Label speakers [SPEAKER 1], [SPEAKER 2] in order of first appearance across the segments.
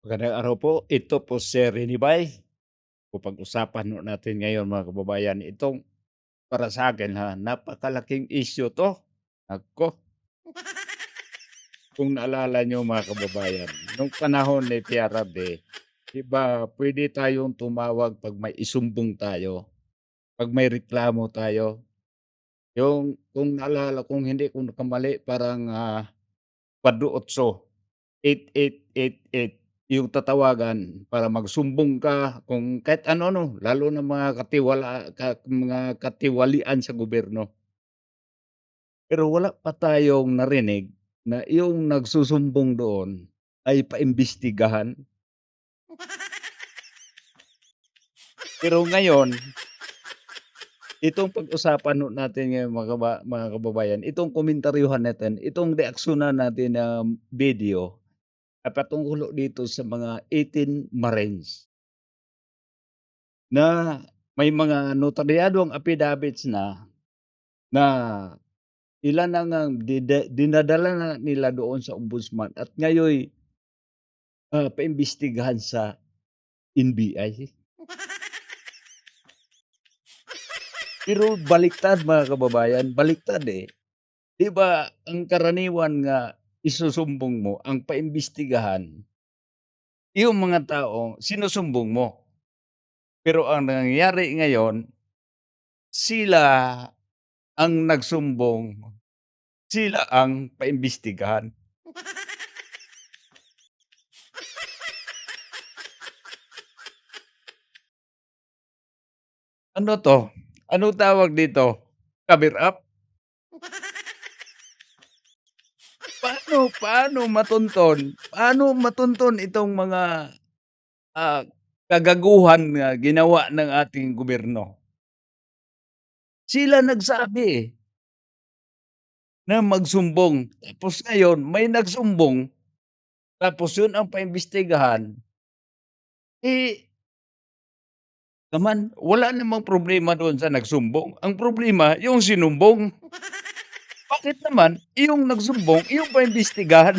[SPEAKER 1] Magandang araw po. Ito po si Rinibay. Pag-usapan ho natin ngayon mga kababayan, itong para sa akin ha, napakalaking issue 'to. Naku, kung naalala niyo mga kababayan, nung panahon ni PRRD, 'di ba puwede tayong tumawag 'pag may isumbong tayo, 'pag may reklamo tayo. Yung kung naalala kung hindi ko nakamali parang, 8888 yung tatawagan para magsumbong ka kung kahit ano-ano, lalo na mga katiwalian sa gobyerno. Pero wala pa tayong narinig na yung nagsusumbong doon ay paimbestigahan. Pero ngayon, itong pag-usapan ho natin ngayon mga kababayan, itong komentaryuhan natin, itong reaksyonan natin na video ay patungkol ho dito sa mga 18 Marines. Na may mga notaryadong affidavits na ilan na ngang dinadala na nila doon sa ombudsman at ngayoy, paimbestigahan sa NBI. Pero baliktad mga kababayan, baliktad, eh. 'Di ba ang karaniwan nga isusumbong mo, ang paimbestigahan, yung mga taong sinusumbong mo. Pero ang nangyayari ngayon, sila ang nagsumbong, sila ang paimbestigahan. Ano 'to? Anong tawag dito? Cover up? Paano matunton itong mga, ah, kagaguhan na ginawa ng ating gobyerno? Sila nagsabi, eh, na magsumbong tapos ngayon may nagsumbong tapos yun ang paimbestigahan, eh, naman wala namang problema doon sa nagsumbong, ang problema yung sinumbong. Bakit naman iyong nagsumbong, iyong paimbestigahan?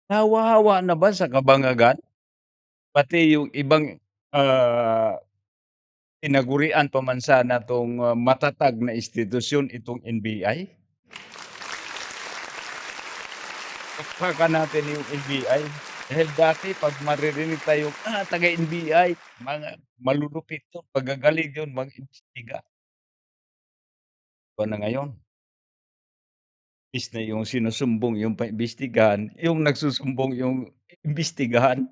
[SPEAKER 1] Hawa-hawa na ba sa kabangagan? Pati yung ibang, ah, tinagurian pa man sana 'tong, matatag na institusyon itong NBI. Pakpakan natin yung NBI. Dahil dati 'pag maririnig tayong, taga-NBI, mga malulupit yun, magagaling yun mag-imbestiga. Iba na ngayon, imbis na yung sinusumbong yung paimbestigahan, yung nagsusumbong yung imbestigahan.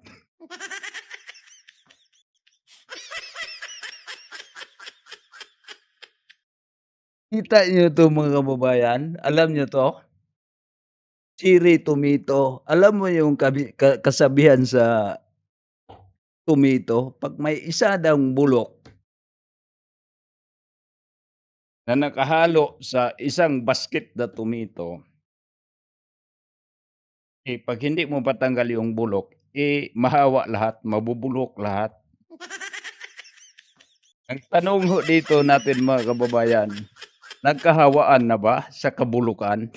[SPEAKER 1] Kita niyo 'to mga kababayan, alam niyo 'to? Cherry tomato, alam mo yung kasabihan sa tomato, 'pag may isa daw bulok na nakahalo sa isang basket na tomato, 'pag hindi mo patanggal yung bulok, mahawa lahat, mabubulok lahat. Ang tanong ho dito natin mga kababayan, nagkahawaan na ba sa kabulukan?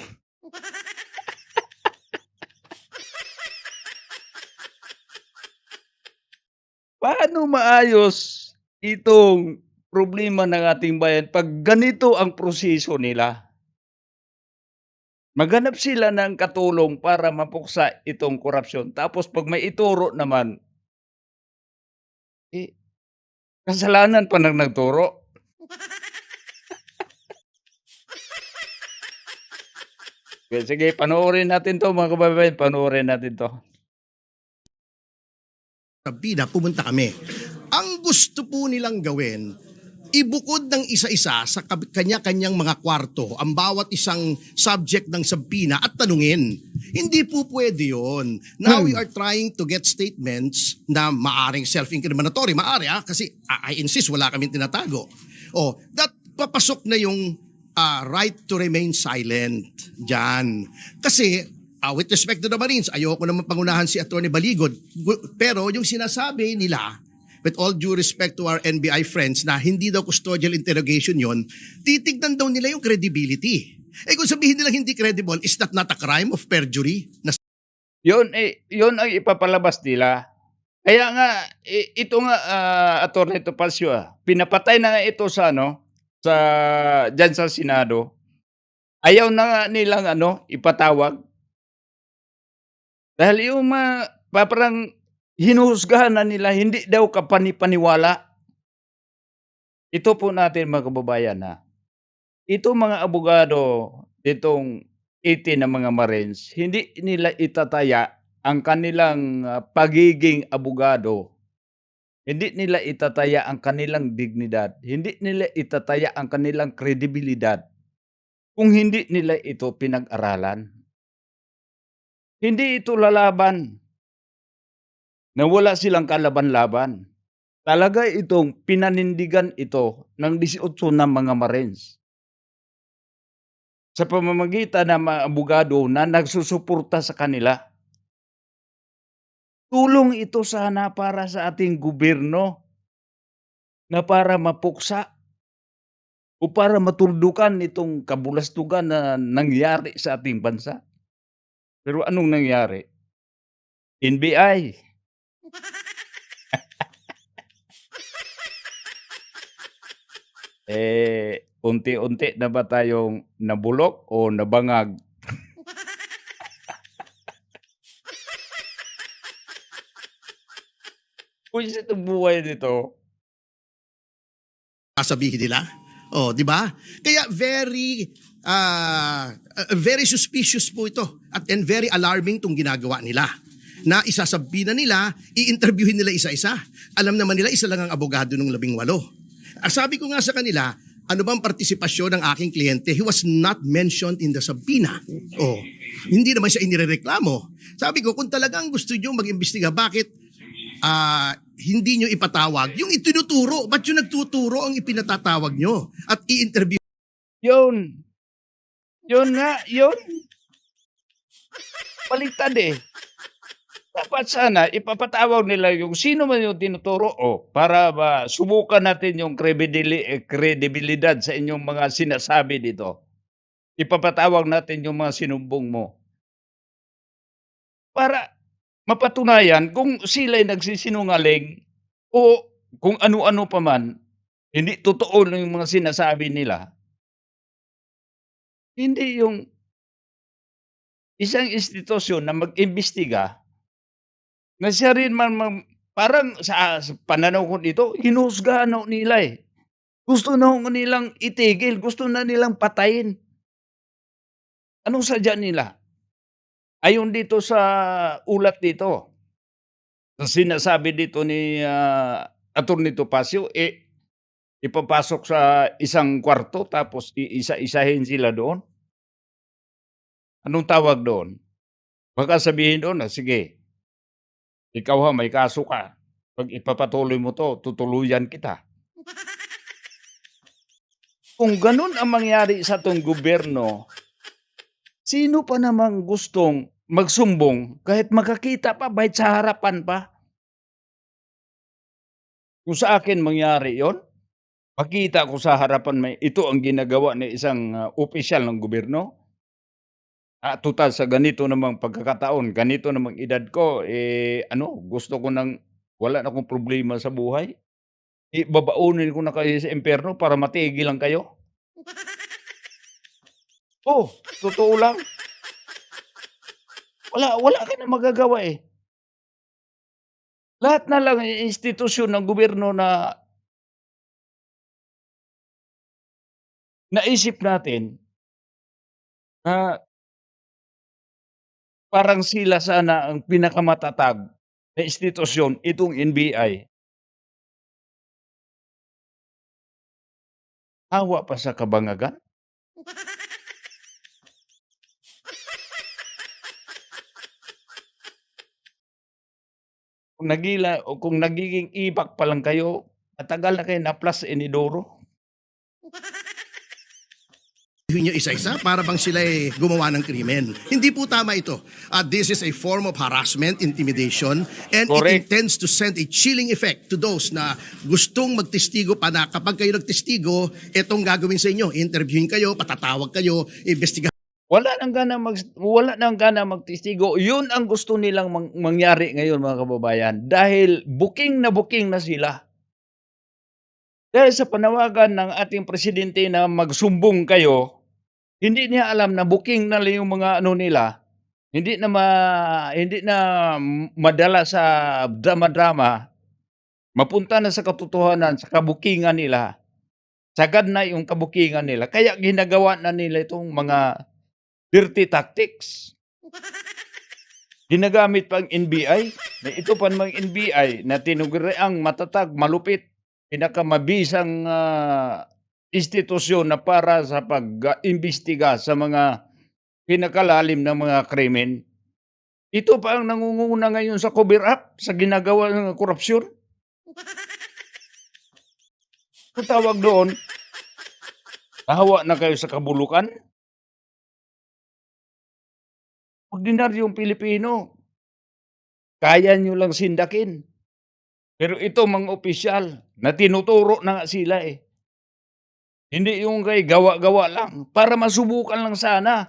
[SPEAKER 1] Paano maayos itong problema ng ating bayan 'pag ganito ang proseso nila? Maghanap sila ng katulong para mapuksa itong korapsyon tapos 'pag may ituro naman, eh, kasalanan pa ng nagturo. Sige panoorin natin 'to mga kababayan, panoorin natin 'to.
[SPEAKER 2] Bida, pumunta kami. Ang gusto po nilang gawin, ibukod ng isa-isa sa kanya-kanyang mga kwarto ang bawat isang subject ng sabpina at tanungin. Hindi po pwede yun. Now we are trying to get statements na maaring self-incriminatory. Maari kasi I insist wala kaming tinatago. That papasok na yung right to remain silent dyan. Kasi with respect to the Marines, ayoko naman pangunahan si Atty. Baligod. Pero yung sinasabi nila, with all due respect to our NBI friends, na hindi daw custodial interrogation yon, titignan daw nila yung credibility. Kung sabihin nila hindi credible, is that not a crime of perjury? Na
[SPEAKER 1] Yun ang ipapalabas nila. Kaya nga ito nga, Attorney Topacio, pinapatay na nga ito sa ano, sa diyan sa Senado. Ayaw na nga nilang ano, ipatawag dahil yung parang hinuhusgahan na nila hindi daw kapani-paniwala. Ito po natin mga kababayan, itong mga abogado nitong 18 na mga Marines, hindi nila itataya ang kanilang, pagiging abogado. Hindi nila itataya ang kanilang dignidad, hindi nila itataya ang kanilang kredibilidad kung hindi nila ito pinag-aralan. Hindi ito lalaban na wala silang kalaban-laban. Talaga itong pinanindigan ito ng 18 na mga Marines sa pamamagitan ng mga abogado na nagsusuporta sa kanila. Tulong ito sana para sa ating gobyerno na para mapuksa o para matuldukan itong kabulastugan na nangyari sa ating bansa. Pero anong nangyari? NBI. Unti-unti na ba tayong nabulok o nabangag? Buwisit ang buhay nito.
[SPEAKER 2] Sasabihin nila. Oh, di ba? Kaya very suspicious po ito at and very alarming tong ginagawa nila. Na isasabihin na nila, i-interviewin nila isa-isa. Alam naman nila isa lang ang abogado ng 18. Sabi ko nga sa kanila, ano bang partisipasyon ng aking kliyente? He was not mentioned in the subpoena. Oh, hindi naman siya inirereklamo. Sabi ko, kung talagang gusto nyo mag-imbestiga, bakit hindi nyo ipatawag? Yung itinuturo, ba't yung nagtuturo ang ipinatatawag nyo? At i-interview
[SPEAKER 1] Yun. Yun nga, yun. Baliktad eh. Dapat sana ipapatawag nila yung sino man yung tinuturo para subukan natin yung kredibilidad sa inyong mga sinasabi dito. Ipapatawag natin yung mga sinumbong mo. Para mapatunayan kung sila'y nagsisinungaling o kung ano-ano pa man, hindi totoo lang yung mga sinasabi nila. Hindi yung isang institusyon na mag-imbestiga na siya rin parang sa pananaw ko dito, hinuhusgahan ho nila eh. Gusto na ho nilang itigil, gusto na nilang patayin. Anong sadya nila? Ayon dito sa ulat dito, sa sinasabi dito ni, Attorney Topacio, ipapasok sa isang kwarto tapos iisa-isahin sila doon. Anong tawag doon? Baka sabihin doon na, "Sige, ikaw may kaso ka. 'Pag ipapatuloy mo 'to, tutuluyan kita." Kung gano'n ang mangyari sa 'tong gobyerno, sino pa namang gustong magsumbong kahit makakita pa, kahit sa harapan pa? Kung sa akin mangyari 'yon, makita ko sa harapan ito ang ginagawa ng isang, opisyal ng gobyerno, tutal sa ganito namang pagkakataon, ganito namang edad ko, gusto ko ng wala na akong problema sa buhay, babaunin ko na kayo sa impyerno para matigil lang kayo. Oh, totoo lang. Wala ka ng magagawa, eh. Lahat na lang institusyon ng gobyerno na naisip natin na parang sila sana ang pinakamatatag na institusyon, itong NBI. Hawa pa sa kabangagan. Kung nagiging ibak pa lang kayo, matagal na kayo na-plus sa inidoro.
[SPEAKER 2] nyo isa-isa para bang sila gumawa ng krimen. Hindi po tama ito. This is a form of harassment, intimidation, and
[SPEAKER 1] Correct.
[SPEAKER 2] it intends to send a chilling effect to those na gustong magtestigo pa na kapag kayo nagtestigo, itong gagawin sa inyo. Interviewin kayo, patatawag kayo, investigahan
[SPEAKER 1] wala ng gana magtestigo. 'Yun ang gusto nilang mangyari ngayon, mga kababayan, dahil booking na sila. Dahil sa panawagan ng ating presidente na magsumbong kayo, hindi niya alam na booking na yung mga ano nila, hindi na madala sa drama-drama, mapunta na sa katotohanan, sa kabukingan nila. Sagad na yung kabukingan nila, kaya ginagawa na nila itong mga dirty tactics. Ginagamit pa ang NBI, na ito pa namang NBI na tinuguriang matatag, malupit, pinakamabisang, institusyon na para sa pag-imbestiga sa mga pinakalalim na mga krimen. Ito pa ang nangunguna ngayon sa cover up, sa ginagawa ng korupsyon. Ang tawag doon, hawa na kayo sa kabulukan. Ordinaryong Pilipino, kaya niyo lang sindakin. Pero ito mga opisyal na tinuturo na nga sila, eh. Hindi yung kay gawa-gawa lang, para masubukan lang sana.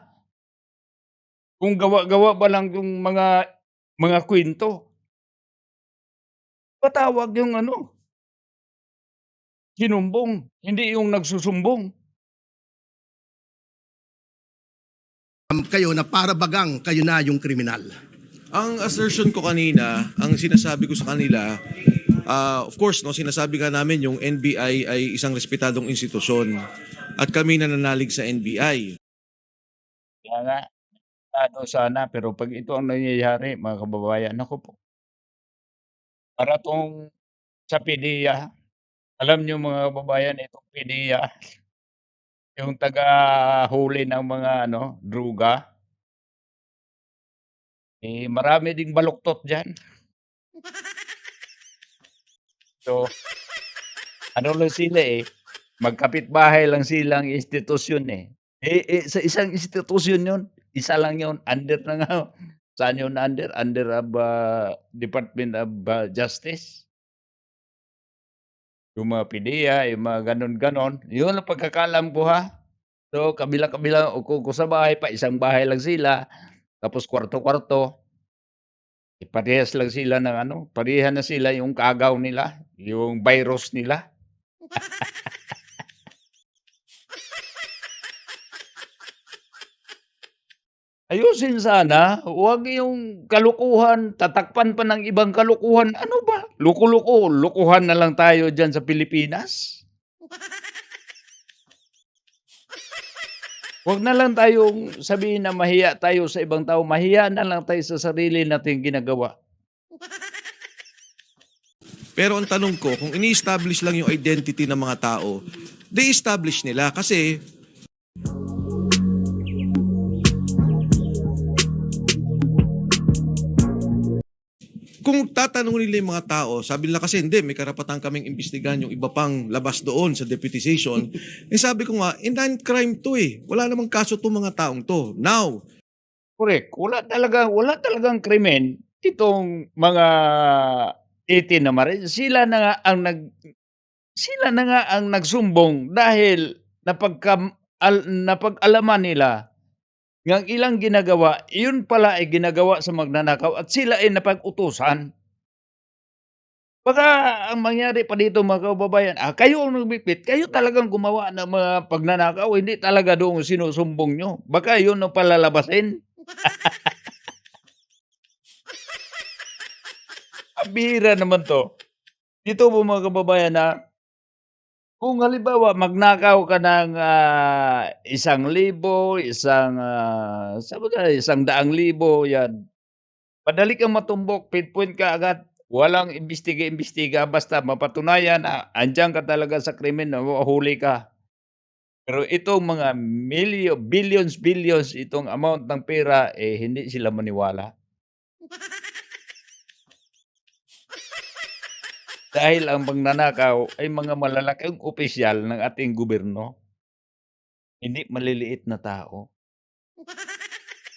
[SPEAKER 1] Kung gawa-gawa ba lang yung mga kuwento, patawag yung ano, sinumbong, hindi yung nagsusumbong.
[SPEAKER 2] Kayo na para bagang kayo na yung kriminal.
[SPEAKER 3] Ang assertion ko kanina, ang sinasabi ko sa kanila, of course, no, sinasabi nga namin yung NBI ay isang respetadong institusyon at kami nananalig sa NBI.
[SPEAKER 1] Kaya nga, ano sana, pero 'pag ito ang nangyayari, mga kababayan, naku po, para 'tong sa PDEA, alam niyo mga kababayan, itong PDEA, yung tagahuli ng mga ano, druga, eh, marami ding baluktot diyan. So, ano lang sila, eh, magkapitbahay lang silang institusyon, eh. Sa isang institusyon yun, isa lang yun, under na nga saan yun under? Under Department of Justice. Yung mga PDEA, yung mga gano'n-gano'n, yun ang pagkakaalam ko, ha. So, kabila-kabila o kung sa bahay pa, isang bahay lang sila, tapos kwarto-kwarto, eh, parehas lang sila ng ano, pareha na sila yung kagaw nila, yung virus nila. Ayusin sana, huwag yung kalukuhan, tatakpan pa ng ibang kalukuhan. Ano ba, loko-loko, lokohan na lang tayo diyan sa Pilipinas. Huwag na lang tayong sabihin na mahiya tayo sa ibang tao, mahiya na lang tayo sa sarili nating ginagawa.
[SPEAKER 3] Pero ang tanong ko, kung ini-establish lang yung identity ng mga tao, de-establish nila kasi kung tatanungin nila yung mga tao, sabi nila kasi hindi, may karapatan kaming imbestigahan yung iba pang labas doon sa deputization. Eh sabi ko nga, inland crime to eh. Wala namang kaso itong mga taong to. Now,
[SPEAKER 1] Correct, wala talagang krimen itong mga 18 na marines. Sila na nga ang nagsumbong dahil napag-alaman nila ngang ilang ginagawa, iyon pala ay ginagawa sa magnanakaw at sila ay napag-utusan. Baka ang mangyari pa dito, mga kababayan, kayo ang nagbitbit, kayo talagang gumawa ng mga pagnanakaw, hindi talaga doong sinusumbong niyo. Baka yun ang palalabasin. Ang bihira naman 'to. Dito po, mga kababayan, kung halimbawa magnakaw ka ng, 1,000, isang daang libo, 'yan. Madali kang matumbok, pinpoint ka agad. Walang imbestiga-imbestiga, basta mapatunayan na andiyan ka talaga sa krimen, mahuhuli ka. Pero itong mga billions, billions itong amount ng pera, eh, hindi sila maniwala. Dahil ang magnanakaw ay mga malalaking opisyal ng ating gobyerno, hindi maliliit na tao.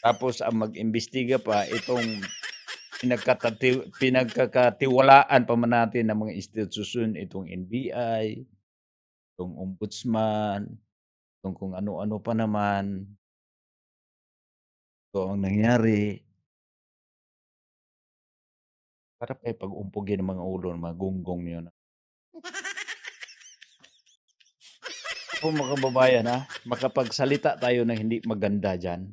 [SPEAKER 1] Tapos ang mag-imbestiga pa itong pinagkakatiwalaan pa man natin ng mga institusyon, itong NBI, itong ombudsman, itong kung ano-ano pa naman. ito ang nangyari. Sarap kaya pag-umpogin ng mga ulo ng mga gunggong yun. Po mga kababayan makapagsalita tayo ng hindi maganda diyan,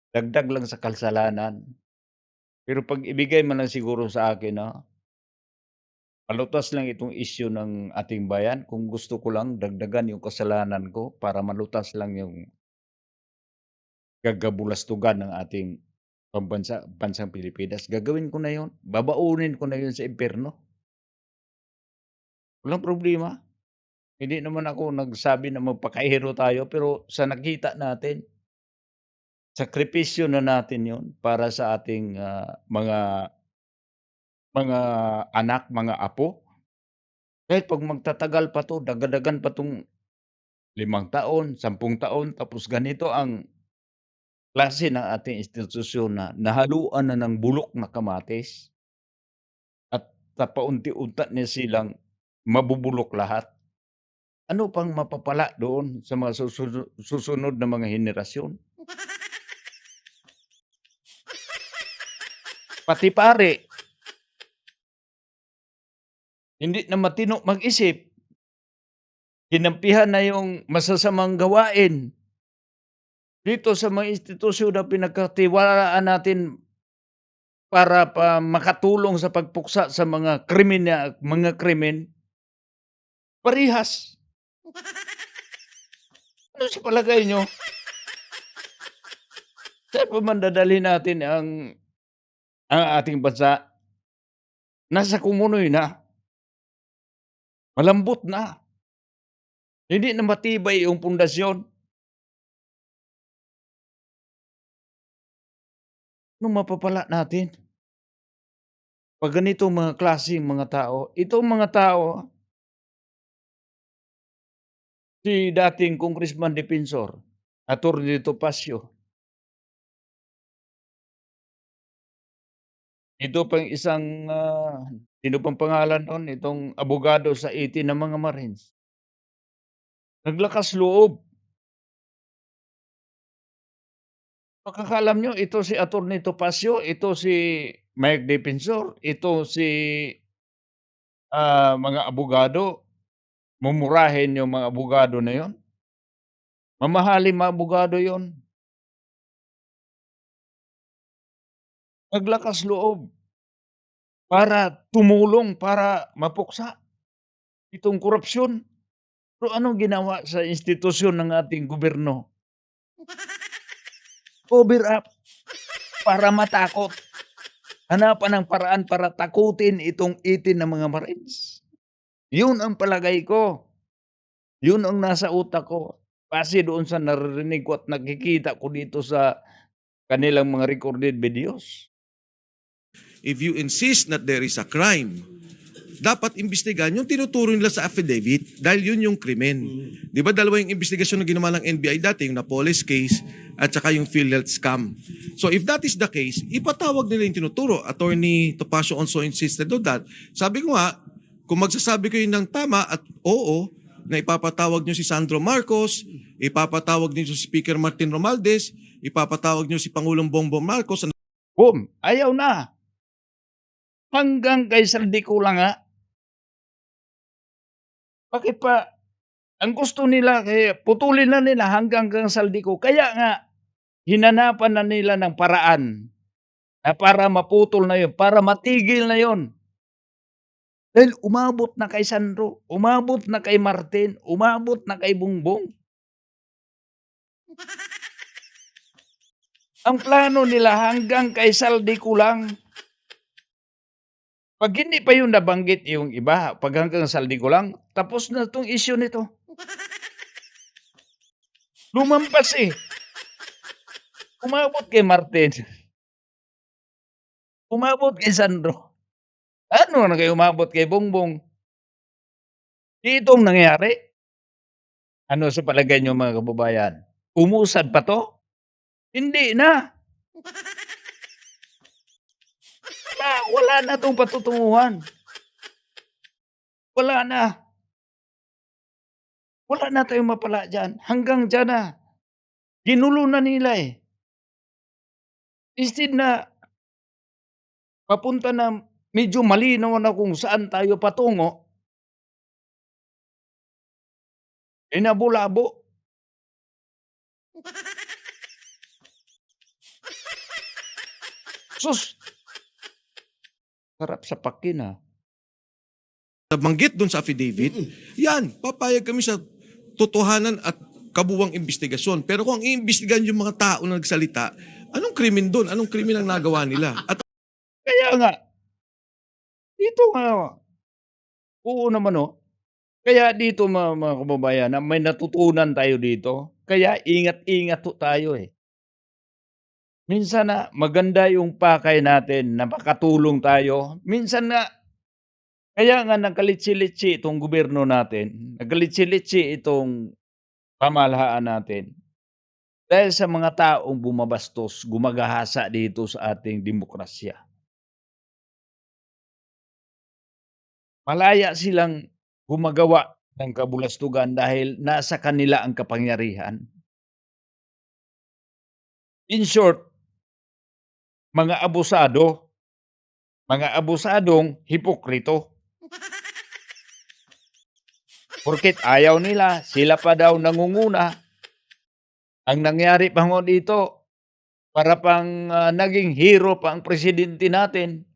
[SPEAKER 1] dagdag lang sa kasalanan. Pero 'pag ibigay mo lang siguro sa akin malutas lang itong issue ng ating bayan, kung gusto ko lang dagdagan yung kasalanan ko para malutas lang yung kagabulastugan ng ating bansang Pilipinas, gagawin ko na yun, babaunin ko na yun sa impyerno. Walang problema. Hindi naman ako nagsabi na magpakahero tayo, pero sa nakita natin, sakripisyo na natin yon para sa ating, mga anak, mga apo. Kahit 'pag magtatagal pa 'to, dagdagan pa 'tong 5 taon, 10 taon, tapos ganito ang klase ng ating institusyon na nahaluan na ng bulok na kamatis at paunti-unti na silang mabubulok lahat. Ano pang mapapala doon sa mga susunod na mga henerasyon? Pati pare, hindi na matino mag-isip, kinampihan na yung masasamang gawain dito sa mga institusyon na pinagkatiwalaan natin para makatulong sa pagpuksa sa mga krimen, parehas. Ano sa palagay niyo? Saan pa man dadalhin natin ang ating bansa? Nasa kumunoy na, malambot na, hindi na matibay yung pundasyon. Anong mapapala natin? 'Pag ganitong mga klaseng mga tao, itong mga tao, si dating Congressman Defensor, Attorney Topacio, ito pang isang, sino bang pangalan nun, itong abogado sa 18 ng mga Marines. Naglakas loob. Pagkakaalam niyo ito si Attorney Topacio, ito si Mike Defensor, ito si, mga abogado, mumurahin yung mga abogado na yun. Mamahalin mga abogado yun. Naglakas loob para tumulong para mapuksa itong korupsyon. Pero anong ginawa sa institusyon ng ating gobyerno? Cover up para matakot. Hanapan ng paraan para takutin itong 18 na mga Marines. Yun ang palagay ko. Yun ang nasa utak ko. Base doon sa naririnig ko at nakikita ko dito sa kanilang mga recorded videos.
[SPEAKER 3] If you insist that there is a crime, dapat imbestigahan yung tinuturo nila sa affidavit dahil yun yung krimen. Di ba dalawa yung investigasyon na ginawa ng NBI dati, yung Napoles case at saka yung PhilHealth scam. So if that is the case, ipatawag nila yung tinuturo. Attorney Topacio also insisted on that. Sabi ko nga, kung magsasabi kayo ng tama at oo, na ipapatawag nyo si Sandro Marcos, ipapatawag nyo si Speaker Martin Romualdez, ipapatawag nyo si Pangulong Bongbong Marcos.
[SPEAKER 1] Boom! Ayaw na. Hanggang kay Saldico lang Bakit pa? Ang gusto nila kaya putulin na nila hanggang Saldico. Kaya nga, hinanapan na nila ng paraan na para maputol na yun, para matigil na yun. Dahil umabot na kay Sandro, umabot na kay Martin, umabot na kay Bongbong. Ang plano nila hanggang kay Saldico lang. Pag hindi pa yung nabanggit yung iba, pag hanggang Saldico lang, tapos na 'tong issue nito. Lumampas Umabot kay Martin. Umabot kay Sandro. Ano na kay umabot kay Bongbong? Itong nangyari. Ano sa palagay niyo mga kababayan? Umusad pa 'to? Hindi na. Wala na 'tong patutunguhan. Wala na. Wala na tayong mapala diyan. Hanggang diyan na. Ginulo na nila Instead na papunta na medyo malinaw na kung saan tayo patungo, inabo-labo. Sus! Sarap sa pakin,
[SPEAKER 3] Nabanggit doon sa affidavit, yan, papayag kami sa totohanan at kabuwang investigasyon. Pero kung ang iimbestigahan yung mga tao na nagsalita, anong krimen doon? Anong krimen ang nagawa nila? At
[SPEAKER 1] Kaya nga, dito nga, oo naman, Kaya dito mga kababayan na may natutunan tayo dito. Kaya ingat-ingat tayo, Minsan na maganda yung pakay natin na makatulong tayo. Minsan nga, kaya nga nagkalitsi-litsi itong gobyerno natin, nagkalitsi-litsi itong pamahalaan natin. Dahil sa mga taong bumabastos, gumagahasa dito sa ating demokrasya. Malaya silang gumagawa ng kabulastugan dahil nasa kanila ang kapangyarihan. In short, mga abusado, mga abusadong hipokrito. Porket ayaw nila, sila pa daw nangunguna. Ang nangyari pa ngo dito, para pang naging hero pa ang presidente natin.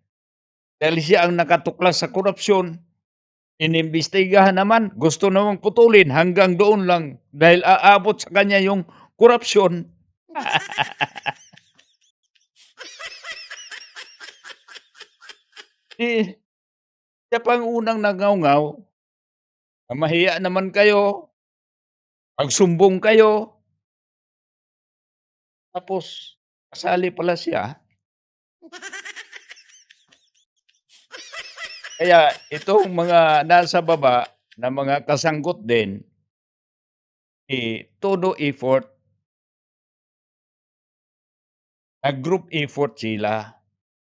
[SPEAKER 1] Dahil siya ang nakatuklas sa korupsyon. Inimbestigahan naman, gusto namang putulin hanggang doon lang dahil aabot sa kanya yung korupsyon. Siya pang unang nangaw-ngaw, mahiya naman kayo, magsumbong kayo. Tapos, kasali pala siya. Kaya itong mga nasa baba na mga kasangkot din, todo effort, nag-group effort sila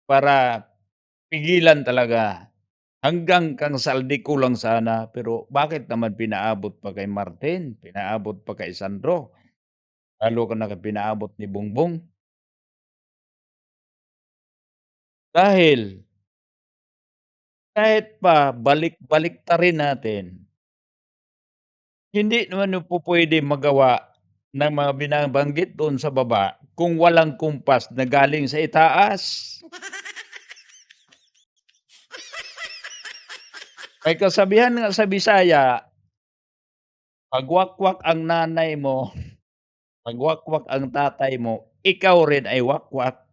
[SPEAKER 1] para pigilan talaga. Hanggang kang saldi ko lang sana, pero bakit naman pinaabot pa kay Martin, pinaabot pa kay Sandro, lalo ka na pinaabot ni Bongbong? Dahil kahit pa balik-balik ta rin natin, hindi naman pupuwedeng magawa ng mga binabanggit doon sa baba kung walang kumpas na galing sa itaas. May kasabihan nga sa Bisaya, "Pag wakwak ang nanay mo, pag wakwak ang tatay mo, ikaw rin ay wakwak."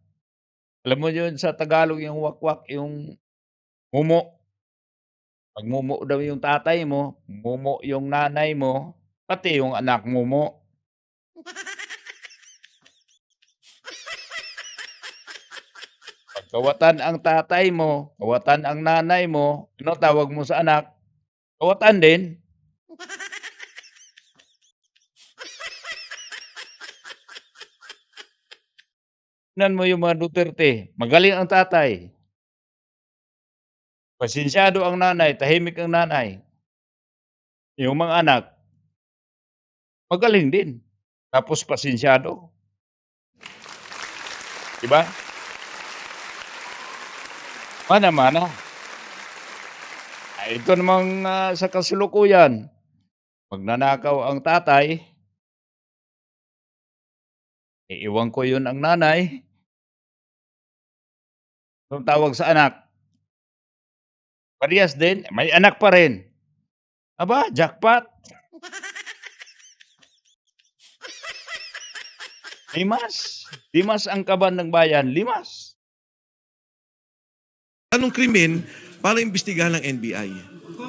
[SPEAKER 1] Alam mo yun sa Tagalog yung wakwak, yung mumo. 'Pag mumo daw yung tatay mo, mumo yung nanay mo, pati yung anak mumo. Pag kawatan ang tatay mo, kawatan ang nanay mo, ano tawag mo sa anak? Kawatan din. Tingnan mo yung mga Duterte, magaling ang tatay, pasensyado ang nanay, tahimik ang nanay. Yung mga anak, magaling din, tapos pasensyado, 'di ba? Mana-mana. Ito namang, sa kasalukuyan, magnanakaw ang tatay, iiwan ko yun ang nanay, anong tawag sa anak? Parehas din, may anak pa rin. Aba, jackpot. Limas ang kaban ng bayan, limas.
[SPEAKER 3] anong krimen para imbestigahan ng NBI?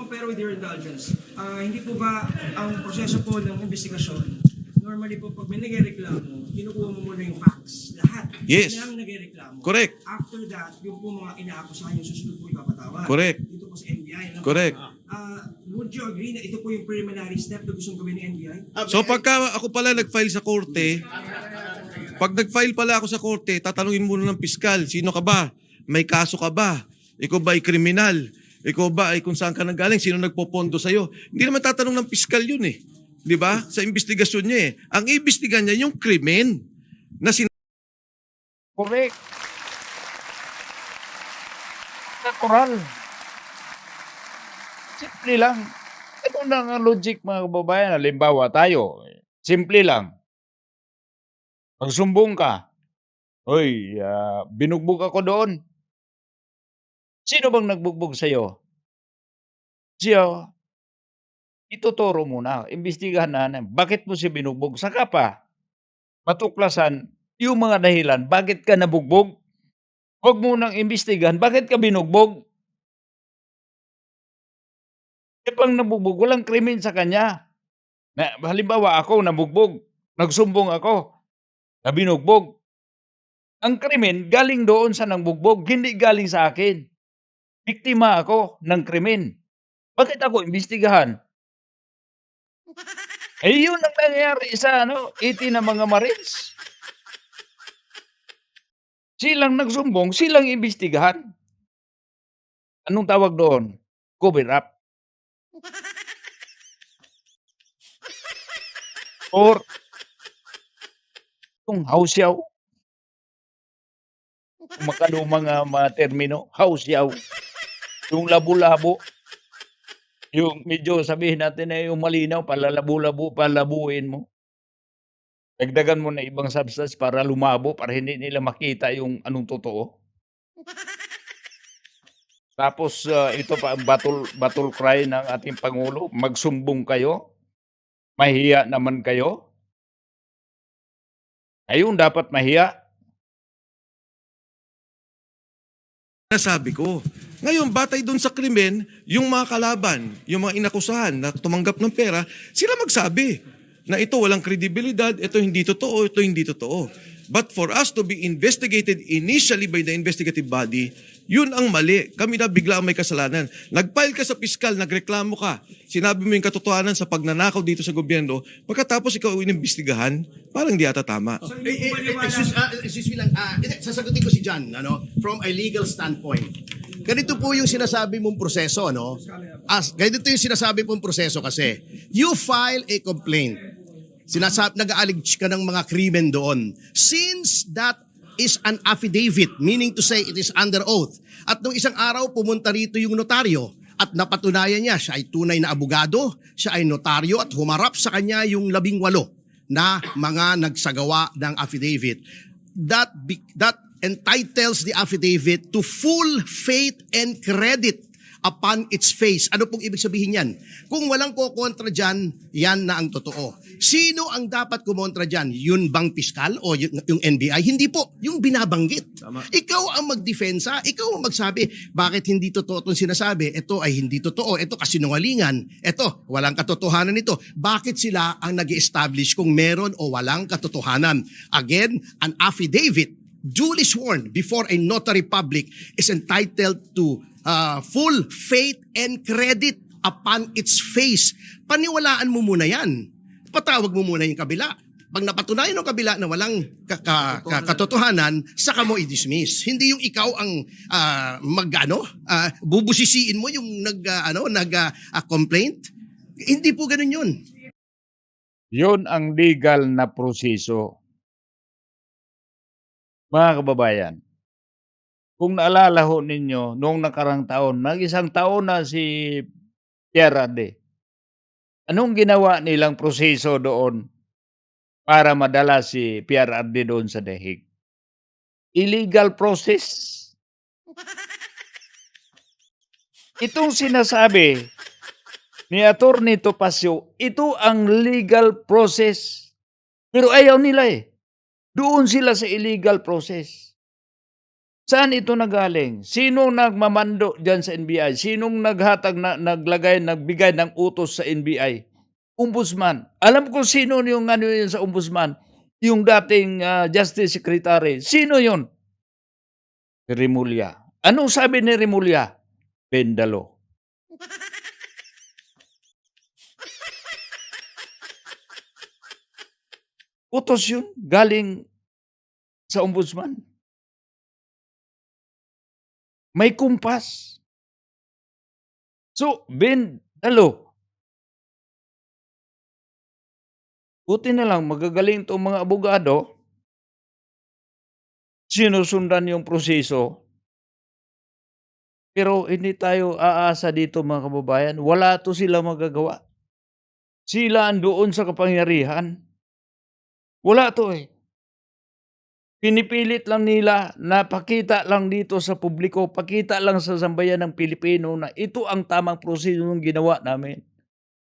[SPEAKER 4] Pero with your indulgence, hindi po ba ang proseso po ng investigasyon, normally po pag may nagreklamo, kinukuha mo muna yung facts, lahat.
[SPEAKER 3] Yes.
[SPEAKER 4] Ng nagreklamo.
[SPEAKER 3] Correct.
[SPEAKER 4] After that, yung po mga inaakusahan yung susunod po ipapatawad.
[SPEAKER 3] Correct.
[SPEAKER 4] Dito po sa NBI. No?
[SPEAKER 3] Correct.
[SPEAKER 4] Would you agree na ito po yung preliminary step na gustong gawin ng NBI?
[SPEAKER 3] So pagka ako pala nag-file sa korte, pag nag-file pala ako sa korte, tatanungin muna ng piskal, sino ka ba? May kaso ka ba? Ikaw ba ay kriminal? Ikaw ba ay kung saan ka nanggaling? Sino nagpopondo sa'yo? Hindi naman tatanong ng piskal yun eh. Di ba? Sa investigasyon niya eh. Ang iimbestigahan niya yung krimen na
[SPEAKER 1] Correct. Natural. Simple lang. Ano na nga logic mga kababayan, halimbawa tayo, simple lang, magsumbong ka, "Uy, binugbog ako doon." Sino bang nagbugbog sa'yo? Siya, ituturo mo na, imbestigahan na, bakit mo siya binugbog, saka pa matuklasan yung mga dahilan bakit ka nabugbog. Wag mo nang imbestigahan bakit ka binugbog. Eh, 'pag nabugbog walang krimen sa kanya. Na halimbawa ako nabugbog, nagsumbong ako na binugbog. Ang krimen galing doon sa nangbugbog, hindi galing sa akin. Biktima ako ng krimen. Bakit ako imbestigahan? Eh, yun ang nangyayari sa 80 na mga Marines. Silang nagsumbong, silang imbestigahan. Anong tawag doon? Cover up. Or yung hawsyaw, kung makalumang, mga termino, hawsyaw. Yung labo-labo, yung medyo sabihin natin na yung malinaw, palabuin mo. Dagdagan mo na ibang substance para lumabo, para hindi nila makita yung anong totoo. Tapos, ito pa ang battle cry ng ating pangulo, magsumbong kayo, mahiya naman kayo. Ayun, dapat mahiya.
[SPEAKER 3] Nasabi ko. Ngayon, batay doon sa krimen, yung mga kalaban, yung mga inakusahan na tumanggap ng pera, sila magsabi na ito walang kredibilidad, ito hindi totoo, ito hindi totoo. But for us to be investigated initially by the investigative body, yun ang mali. Kami na bigla ang may kasalanan. Nag-file ka sa piskal, nagreklamo ka, sinabi mo yung katotohanan sa pagnanakaw dito sa gobyerno, pagkatapos ikaw inimbestigahan, parang di ata tama.
[SPEAKER 4] So, hindi po paliwanag.
[SPEAKER 2] Excuse me lang, sasagutin ko si John, from a legal standpoint. Ganito po yung sinasabi mong proseso, ganito yung sinasabi mong proseso kasi. You file a complaint. Nag-aalege ka ng mga krimen doon. Since that is an affidavit, meaning to say it is under oath, at nung isang araw pumunta rito yung notaryo at napatunayan niya, siya ay tunay na abogado, siya ay notaryo at humarap sa kanya yung 18 na mga nagsagawa ng affidavit. That entitles the affidavit to full faith and credit upon its face. Ano pong ibig sabihin yan? Kung walang kokontra dyan, yan na ang totoo. Sino ang dapat kumontra dyan? Yun bang piskal o yung NBI? Hindi po. Yung binabanggit.
[SPEAKER 3] Tama.
[SPEAKER 2] Ikaw ang magdefensa. Ikaw ang magsabi, bakit hindi totoo itong sinasabi? Ito ay hindi totoo. Ito kasinungalingan. Ito, walang katotohanan nito. Bakit sila ang nag-establish kung meron o walang katotohanan? Again, an affidavit duly sworn before a notary public is entitled to full faith and credit upon its face. Paniwalaan mo muna yan. Patawag mo muna yung kabila. Pag napatunayan ng kabila na walang katotohanan, saka mo i-dismiss. Hindi yung ikaw ang bubusisiin mo yung complaint. Hindi po ganun yun.
[SPEAKER 1] Yun ang legal na proseso. Mga kababayan, kung naalala ho ninyo, noong nakarang taon, nag-isang taon na si Pierre Ade. Anong ginawa nilang proseso doon para madala si Pierre Ade doon sa dahig? Illegal process. Itong sinasabi ni Atty. Topacio, ito ang legal process. Pero ayaw nila eh. Doon sila sa illegal process. Saan ito nagaling? Sinong nagmamando diyan sa NBI? Sinong nagbigay ng utos sa NBI? Ombudsman. Alam ko sino yung yun sa ombudsman. Yung dating Justice Secretary. Sino yun? Remulla. Anong sabi ni Remulla? Pendalo. Utos yun galing sa ombudsman. May kumpas. So, Pendalo. Buti na lang magagaling itong mga abogado. sinusundan yung proseso, pero hindi tayo aasa dito mga kababayan, wala 'to silang magagawa. Sila andoon sa kapangyarihan, wala 'to, eh. Pinipilit lang nila na pakita lang dito sa publiko, pakita lang sa sambayanang Pilipino na ito ang tamang prosesong ginawa namin.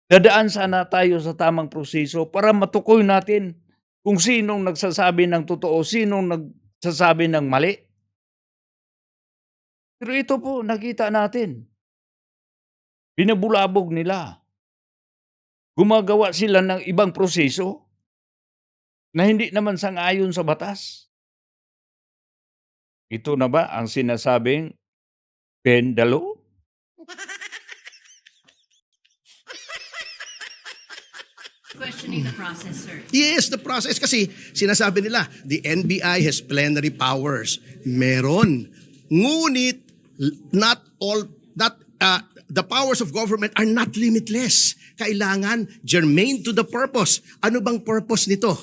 [SPEAKER 1] Dadaan sana tayo sa tamang proseso para matukoy natin kung sinong nagsasabi ng totoo, sinong nagsasabi ng mali. Pero ito po nakita natin, binabulabog nila. Gumagawa sila ng ibang proseso na hindi naman sang-ayon sa batas. Ito na ba ang sinasabing bend the law?
[SPEAKER 5] Questioning the process, sir.
[SPEAKER 2] Yes, the process kasi sinasabi nila, the NBI has plenary powers. Meron. Ngunit the powers of government are not limitless. Kailangan germane to the purpose. Ano bang purpose nito?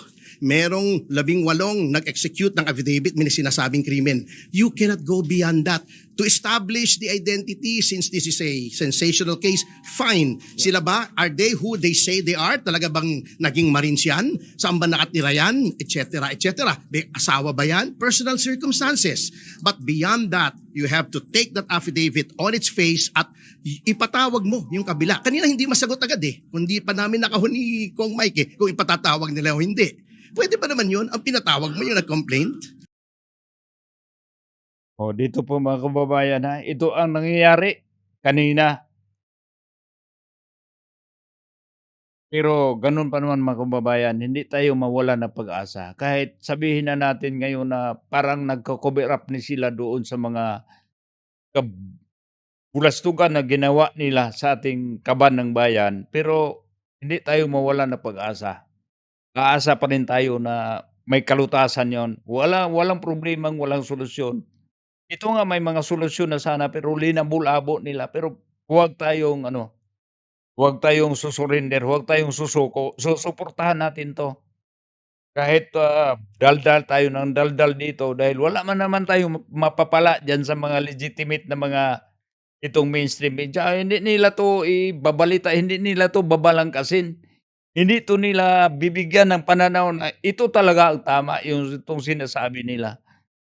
[SPEAKER 2] Merong 18 nag-execute ng affidavit, may sinasabing krimen. You cannot go beyond that. To establish the identity, since this is a sensational case, fine. Sila ba, are they who they say they are? Talaga bang naging Marines yan? Saan ba nakatira yan? Etc. etc. May asawa ba yan? Personal circumstances. But beyond that, you have to take that affidavit on its face at ipatawag mo yung kabila. Kanina hindi masagot agad eh. Kundi pa namin nakahuni Kong Mike eh, kung ipatatawag nila o hindi. Pwede ba naman yun? Ang pinatawag mo yung nag-complaint?
[SPEAKER 1] O dito po mga kababayan ha, ito ang nangyayari kanina. Pero ganun pa naman mga kababayan, hindi tayo mawala ng pag-asa. Kahit sabihin na natin ngayon na parang nagko-cover up ni sila doon sa mga kabulastugan na ginawa nila sa ating kaban ng bayan, pero hindi tayo mawala ng pag-asa. Aasa pa rin tayo na may kalutasan yon. Walang problemang walang solusyon. Ito nga may mga solusyon na sana pero linabulabo nila. Pero huwag tayong huwag tayong susurrender, huwag tayong susuko. Susuportahan natin 'to. Kahit, daldal tayo ng daldal dito dahil wala man naman tayong mapapala diyan sa mga legitimate na mga itong mainstream media. Hindi nila 'to ibabalita, hindi nila 'to babalangkasin. Hindi 'to nila bibigyan ng pananaw na ito talaga ang tama, yung itong sinasabi nila.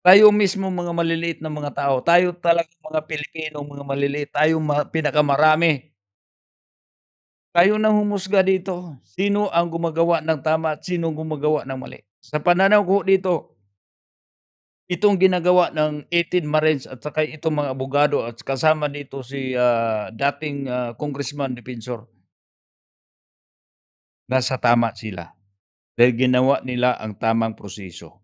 [SPEAKER 1] Tayo mismo mga maliliit na mga tao, tayo talagang mga Pilipino, mga maliliit, tayo pinakamarami. Tayo nang humusga dito, sino ang gumagawa ng tama at sino ang gumagawa ng mali. Sa pananaw ko dito, itong ginagawa ng 18 Marines at saka itong mga abogado at kasama dito si, dating, Congressman Defensor, nasa tama sila dahil ginawa nila ang tamang proseso.